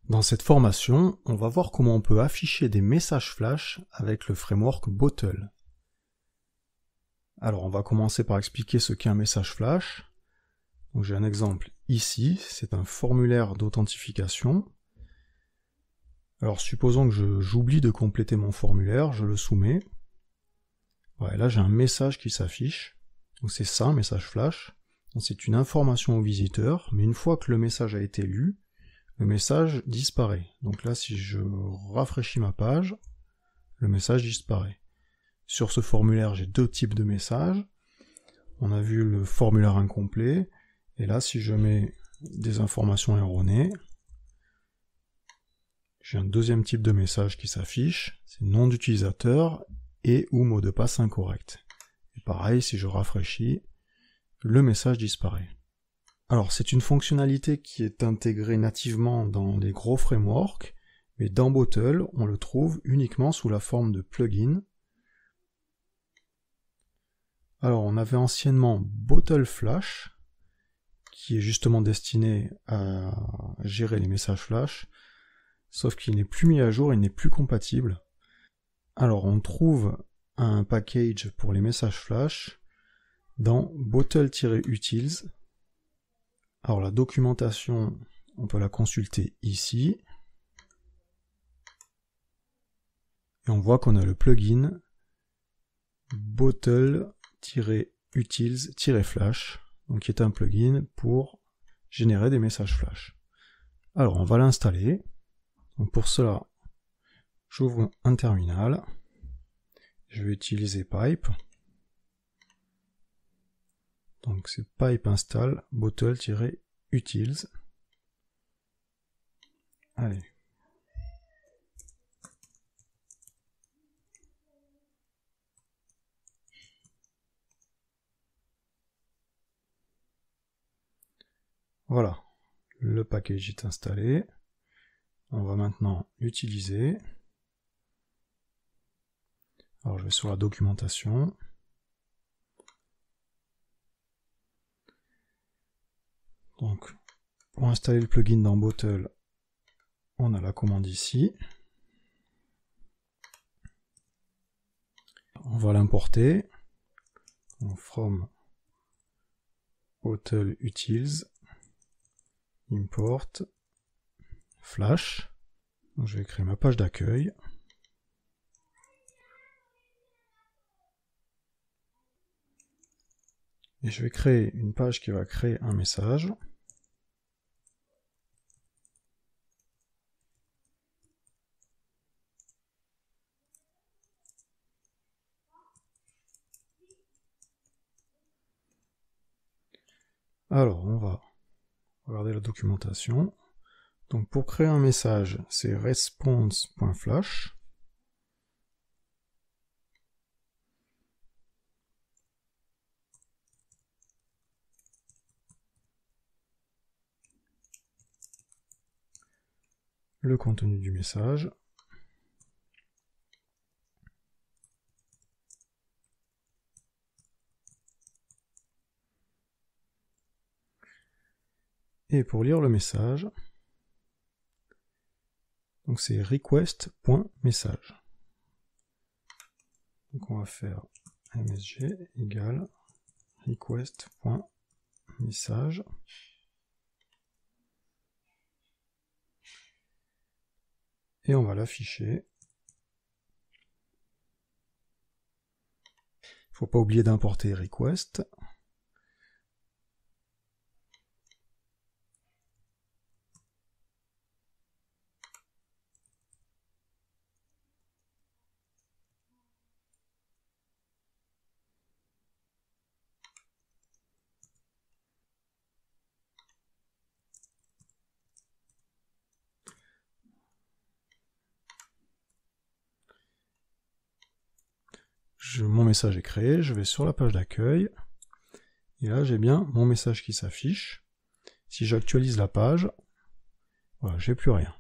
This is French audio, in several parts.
Dans cette formation, on va voir comment on peut afficher des messages flash avec le framework Bottle. Alors on va commencer par expliquer ce qu'est un message flash. Donc j'ai un exemple ici, c'est un formulaire d'authentification. Alors supposons que j'oublie de compléter mon formulaire, je le soumets. Voilà, et là j'ai un message qui s'affiche. Donc c'est ça un message flash. C'est une information au visiteur, mais une fois que le message a été lu, le message disparaît. Donc là, si je rafraîchis ma page, le message disparaît. Sur ce formulaire, j'ai deux types de messages. On a vu le formulaire incomplet, et là, si je mets des informations erronées, j'ai un deuxième type de message qui s'affiche, c'est nom d'utilisateur et ou mot de passe incorrect. Et pareil, si je rafraîchis, le message disparaît. Alors c'est une fonctionnalité qui est intégrée nativement dans les gros frameworks, mais dans Bottle, on le trouve uniquement sous la forme de plugin. Alors on avait anciennement Bottle Flash, qui est justement destiné à gérer les messages flash, sauf qu'il n'est plus mis à jour, il n'est plus compatible. Alors on trouve un package pour les messages flash dans bottle-utils. Alors la documentation, on peut la consulter ici. Et on voit qu'on a le plugin bottle-utils-flash, donc qui est un plugin pour générer des messages flash. Alors on va l'installer. Donc pour cela, j'ouvre un terminal. Je vais utiliser pipe. Donc c'est pipe install bottle-utils. Allez. Voilà, le package est installé. On va maintenant l'utiliser. Alors je vais sur la documentation. Donc pour installer le plugin dans Bottle, on a la commande ici. On va l'importer. From bottle-utils import flash. Donc je vais créer ma page d'accueil. Et je vais créer une page qui va créer un message. Alors, on va regarder la documentation. Donc, pour créer un message, c'est response.flash. Le contenu du message. Et pour lire le message, donc c'est request.message. Donc on va faire msg égale request.message. Et on va l'afficher. Il ne faut pas oublier d'importer request. Mon message est créé, je vais sur la page d'accueil, et là j'ai bien mon message qui s'affiche. Si j'actualise la page, voilà, j'ai plus rien.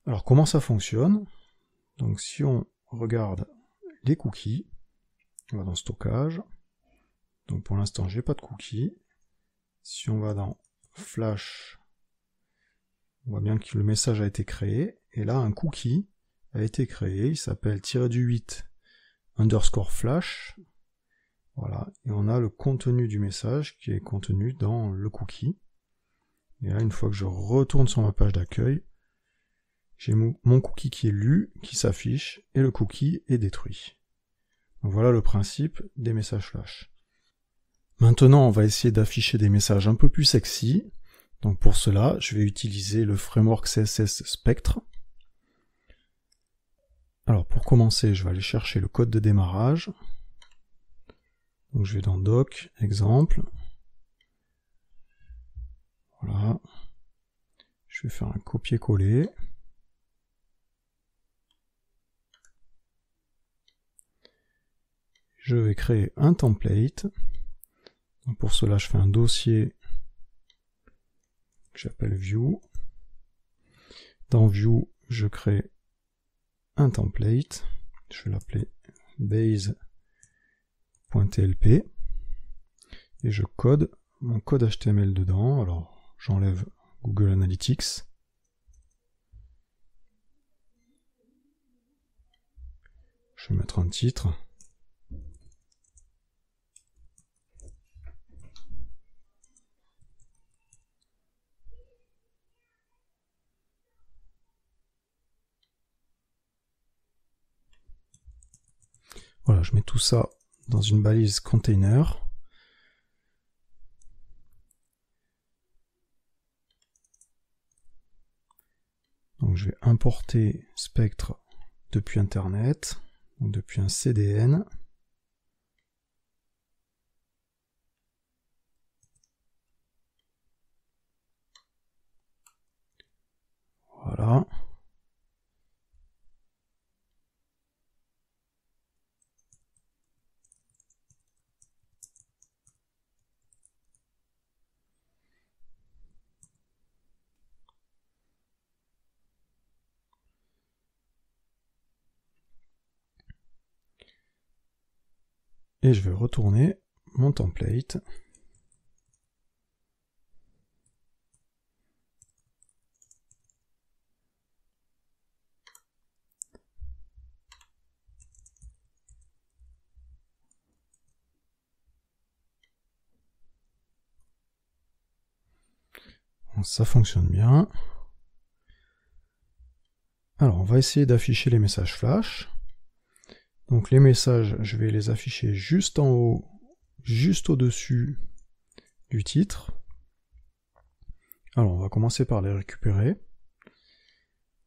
Alors comment ça fonctionne? Donc si on regarde les cookies, on va dans stockage, donc pour l'instant j'ai pas de cookies. Si on va dans flash On voit bien que le message a été créé, et là un cookie a été créé, il s'appelle _8 underscore flash. Voilà, et on a le contenu du message qui est contenu dans le cookie. Et là, une fois que je retourne sur ma page d'accueil, j'ai mon cookie qui est lu, qui s'affiche, et le cookie est détruit. Donc voilà le principe des messages flash. Maintenant, on va essayer d'afficher des messages un peu plus sexy. Donc pour cela, je vais utiliser le framework CSS Spectre. Alors pour commencer, je vais aller chercher le code de démarrage. Donc je vais dans Doc, exemple. Voilà. Je vais faire un copier-coller. Je vais créer un template. Donc pour cela, je fais un dossier que j'appelle View. Dans View, je crée un template. Je vais l'appeler base.tlp. Et je code mon code HTML dedans. Alors, j'enlève Google Analytics. Je vais mettre un titre. Voilà, je mets tout ça dans une balise container. Donc je vais importer Spectre depuis Internet, donc depuis un CDN. Voilà. Et je vais retourner mon template. Ça fonctionne bien. Alors, on va essayer d'afficher les messages flash. Donc les messages, je vais les afficher juste en haut, juste au-dessus du titre. Alors, on va commencer par les récupérer.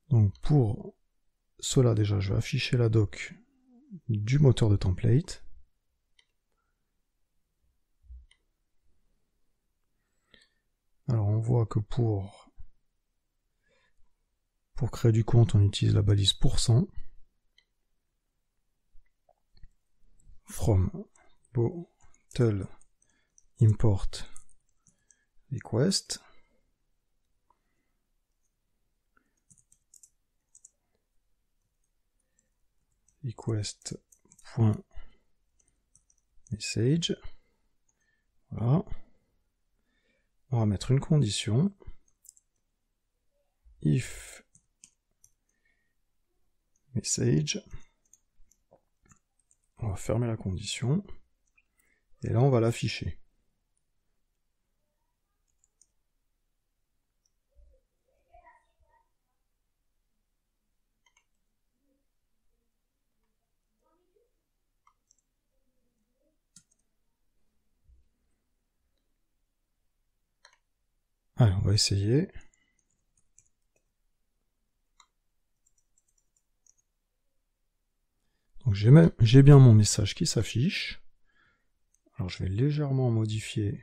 Donc pour cela, déjà, je vais afficher la doc du moteur de template. Alors on voit que pour créer du compte, on utilise la balise %. From bottle import request. Request.message. Voilà. On va mettre une condition. If message. On va fermer la condition. Et là, on va l'afficher. Allez, on va essayer. Donc j'ai bien mon message qui s'affiche. Alors je vais légèrement modifier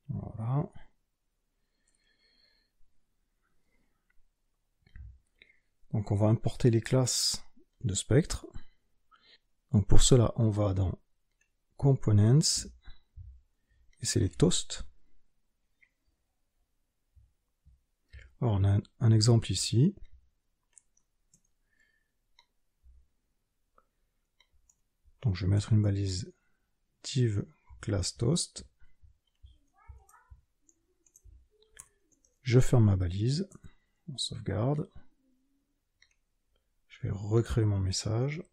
voilà. Donc on va importer les classes de Spectre. Donc pour cela, on va dans Components, et c'est les toasts. Alors on a un exemple ici. Donc je vais mettre une balise div class toast. Je ferme ma balise, on sauvegarde. Je vais recréer mon message.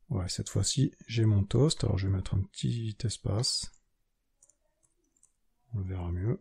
Ouais, cette fois-ci, j'ai mon toast. Alors je vais mettre un petit espace. On le verra mieux.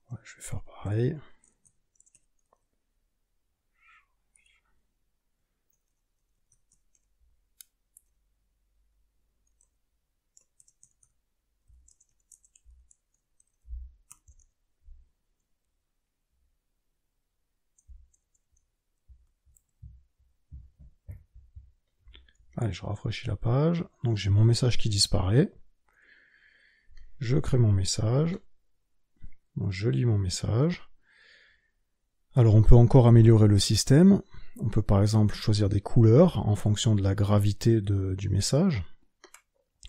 Ouais, je vais faire pareil. Allez, je rafraîchis la page. Donc j'ai mon message qui disparaît. Je crée mon message. Donc je lis mon message. Alors on peut encore améliorer le système. On peut par exemple choisir des couleurs en fonction de la gravité du message.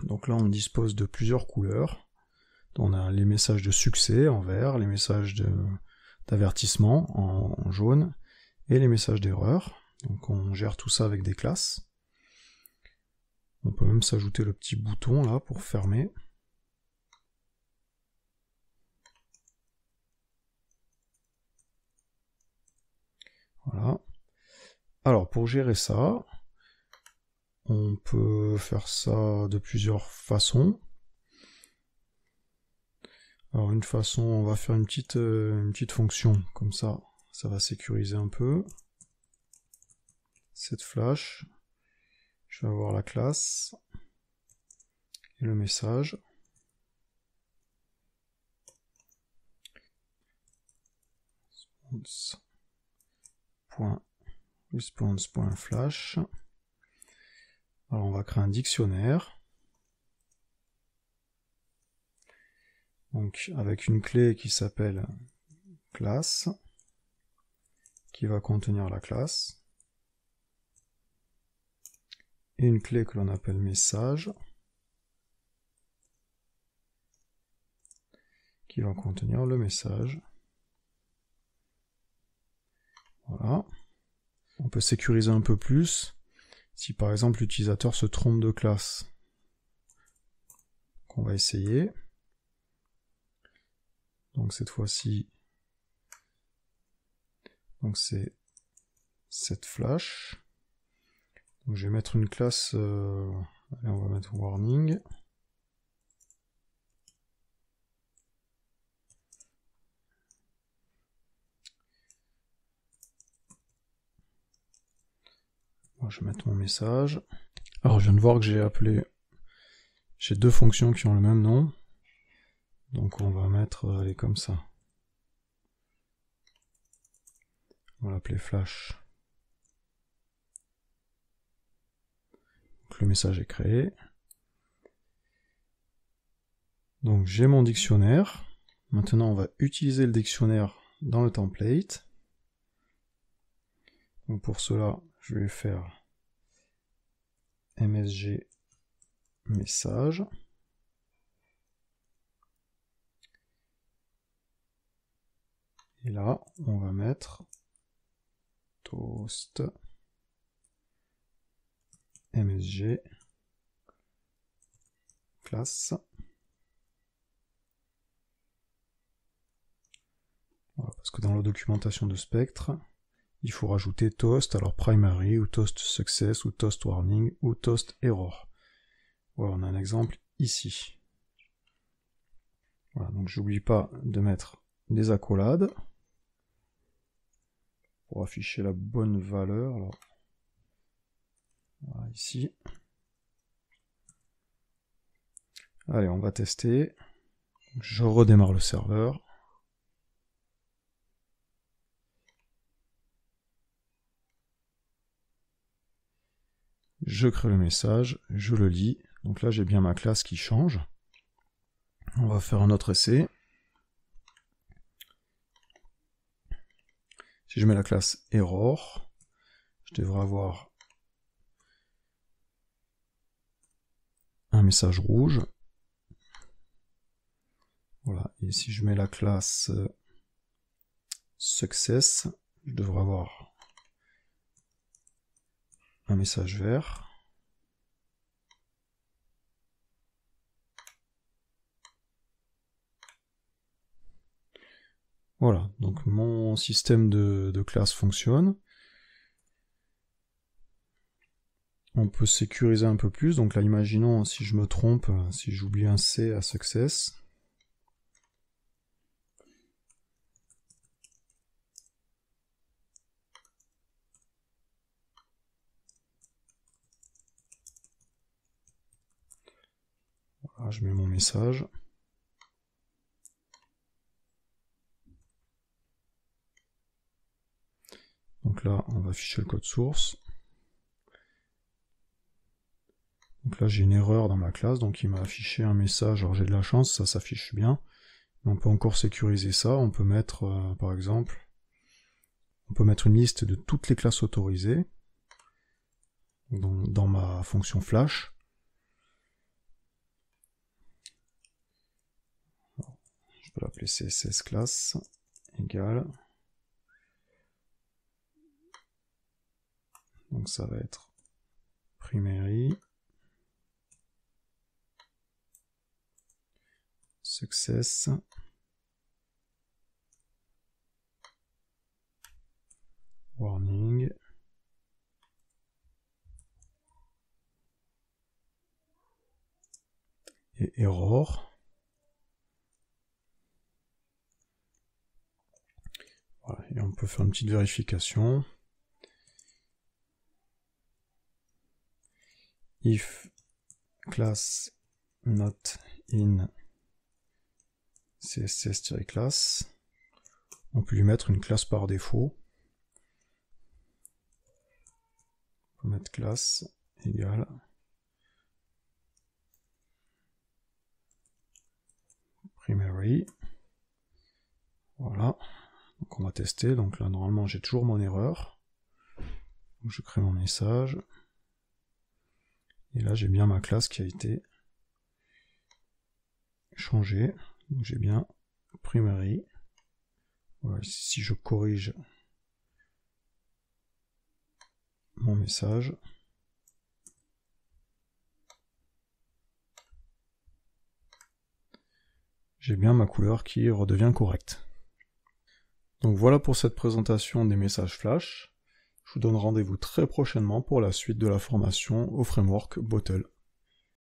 Donc là on dispose de plusieurs couleurs. On a les messages de succès en vert, les messages d'avertissement en jaune, et les messages d'erreur. Donc on gère tout ça avec des classes. On peut même s'ajouter le petit bouton là pour fermer. Voilà. Alors pour gérer ça, on peut faire ça de plusieurs façons. Alors une façon, on va faire une petite fonction, comme ça va sécuriser un peu. Set flash, je vais avoir la classe et le message. Response.flash. Alors on va créer un dictionnaire. Donc avec une clé qui s'appelle classe, qui va contenir la classe, et une clé que l'on appelle message, qui va contenir le message. Voilà. On peut sécuriser un peu plus si par exemple l'utilisateur se trompe de classe. Donc on va essayer. Donc cette fois-ci, donc c'est set flash. Donc je vais mettre une classe, allez, on va mettre warning. Moi, je vais mettre mon message. Alors je viens de voir que j'ai deux fonctions qui ont le même nom. Donc on va mettre elle est comme ça. On va l'appeler flash. Donc le message est créé. Donc j'ai mon dictionnaire. Maintenant on va utiliser le dictionnaire dans le template. Donc pour cela, je vais faire msg message. Et là, on va mettre toast msg classe. Voilà, parce que dans la documentation de Spectre, il faut rajouter toast, alors primary, ou toast success, ou toast warning, ou toast error. Voilà, on a un exemple ici. Voilà, donc j'oublie pas de mettre des accolades. pour afficher la bonne valeur. Alors, voilà, ici. Allez, on va tester. Je redémarre le serveur. Je crée le message, je le lis. Donc là, j'ai bien ma classe qui change. On va faire un autre essai. Si je mets la classe error, je devrais avoir un message rouge. Voilà. Et si je mets la classe success, je devrais avoir un message vert. Voilà, donc mon système de classe fonctionne. On peut sécuriser un peu plus, donc là imaginons si je me trompe, si j'oublie un C à success. Voilà, je mets mon message. Donc là, on va afficher le code source. Donc là, j'ai une erreur dans ma classe, donc il m'a affiché un message. Alors j'ai de la chance, ça s'affiche bien. Mais on peut encore sécuriser ça. On peut mettre, par exemple, on peut mettre une liste de toutes les classes autorisées dans ma fonction flash. Je peux l'appeler CSS class égale. Donc ça va être primary success warning et error. Voilà, et on peut faire une petite vérification. If class not in css-class, on peut lui mettre une classe par défaut. On peut mettre classe égale primary. Voilà. Donc on va tester. Donc là normalement j'ai toujours mon erreur. Donc je crée mon message. Et là j'ai bien ma classe qui a été changée. Donc j'ai bien primary. Voilà, si je corrige mon message, j'ai bien ma couleur qui redevient correcte. Donc voilà pour cette présentation des messages flash. Je vous donne rendez-vous très prochainement pour la suite de la formation au framework Bottle.